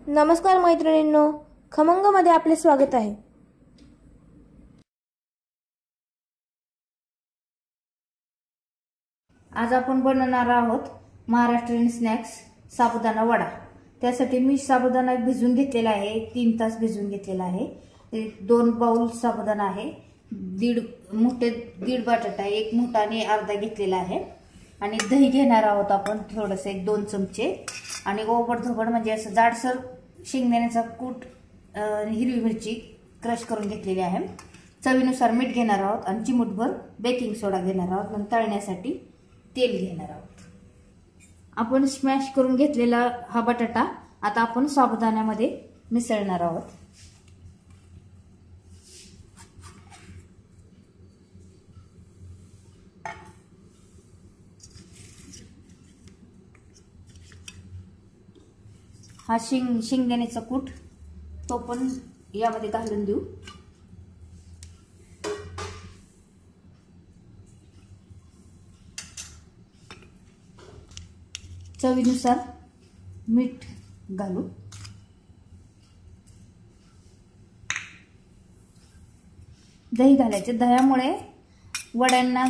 नमस्कार मैत्रिणींनो, खमंगमध्ये आपले स्वागत आहे। आज आपण बनवणार आहोत महाराष्ट्रीयन स्नॅक्स साबुदाणा वडा। त्यासाठी मी साबुदाणा भिजवून घेतलेला आहे, 3 तास भिजवून घेतलेला आहे। 2 बाउल साबुदाणा आहे, दीड बटाटा, 1 मोठा आणि अर्धा घेतलेला आहे। आणि दही घेणार आहोत आपण थोडंसं, 1-2 चमचे। आणि ओबडधोबड म्हणजे असं जाडसर शेंगदाण्याचा कूट, हिरवी मिरची क्रश करून घेतलेली आहे। चवीनुसार मीठ घेणार आहोत आणि चिमूटभर बेकिंग सोडा घेणार आहोत। आणि तळण्यासाठी तेल घेणार आहोत। आपण स्मॅश करून घेतलेला हा बटाटा आता आपण साबुदाण्यामध्ये मिसळणार आहोत। हा शेंगदाण्याचा कूट तो पण यामध्ये घालून देऊ। चवीनुसार मीठ घालू। दही घालायचे, दह्यामुळे वड्यांना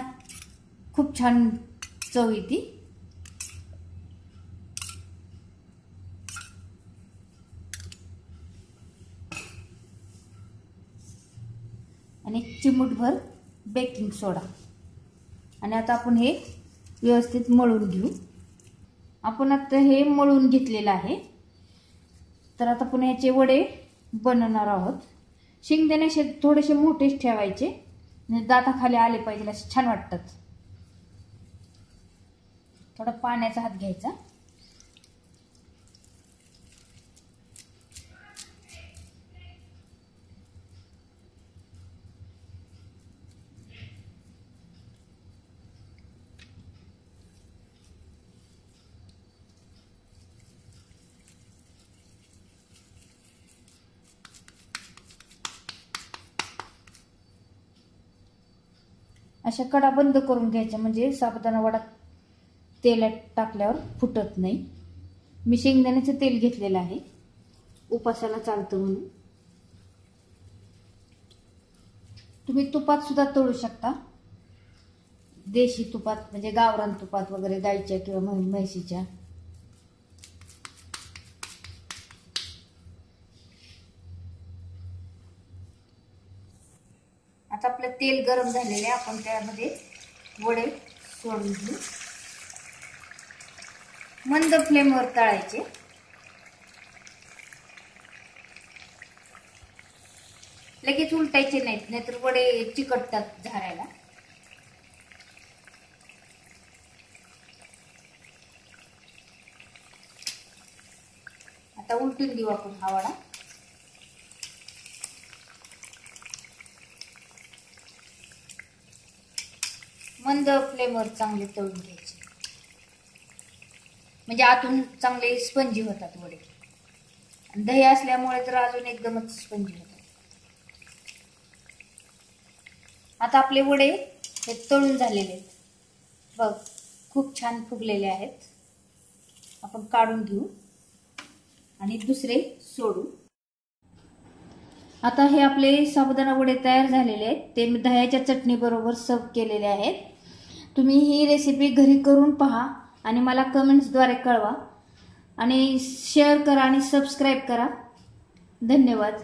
खूप छान चव येते। आणि चिमूटभर बेकिंग सोडा। आणि आता आपण हे व्यवस्थित मळून घेऊ। आपण आता हे मळून घेतलेलं आहे, तर आता आपण याचे वडे बनवणार आहोत। शेंगदाणे थोडेसे मोठेच ठेवायचे, म्हणजे दाताखाली आले पाहिजे, असे छान वाटतात। थोडा पाण्याचा हात घ्यायचा, अशा कडा बंद करून घ्यायच्या, म्हणजे साबुदाणा वडा तेलात टाकल्यावर फुटत नाही। मी शेंगदाण्याचं तेल घेतलेलं आहे, उपासाला चालतं म्हणून। तुम्ही तुपात सुद्धा तळू शकता, देशी तुपात, म्हणजे गावरान तुपात वगैरे, गाईच्या किंवा म्हैशीच्या। आता आपलं तेल गरम झालेले, आपण त्यामध्ये वडे सोडून घेऊ। मंद फ्लेमवर तळायचे। लगेच उलटायचे नाहीत, नाहीतर वडे चिकटतात झारायला। आता उलटून देऊ आपण हा वडा। मंद फ्लेमवर चांगले तळून घ्यायचे, म्हणजे आतून चांगले स्पंजी होतात वडे। दही असल्यामुळे तर अजून एकदमच स्पंजी होतात। आता आपले वडे हे तळून झालेले आहेत, बघ खूप छान फुगलेले आहेत। आपण काढून घेऊ आणि दुसरे सोडू। आता हे आपले साबुदाणा वडे तयार झालेले आहेत, ते मी दह्याच्या चटणी बरोबर सर्व केलेले आहेत। तुम्ही ही रेसिपी घरी करून पहा आणि मला कमेंट्सद्वारे कळवा, आणि शेअर करा आणि सबस्क्राईब करा। धन्यवाद।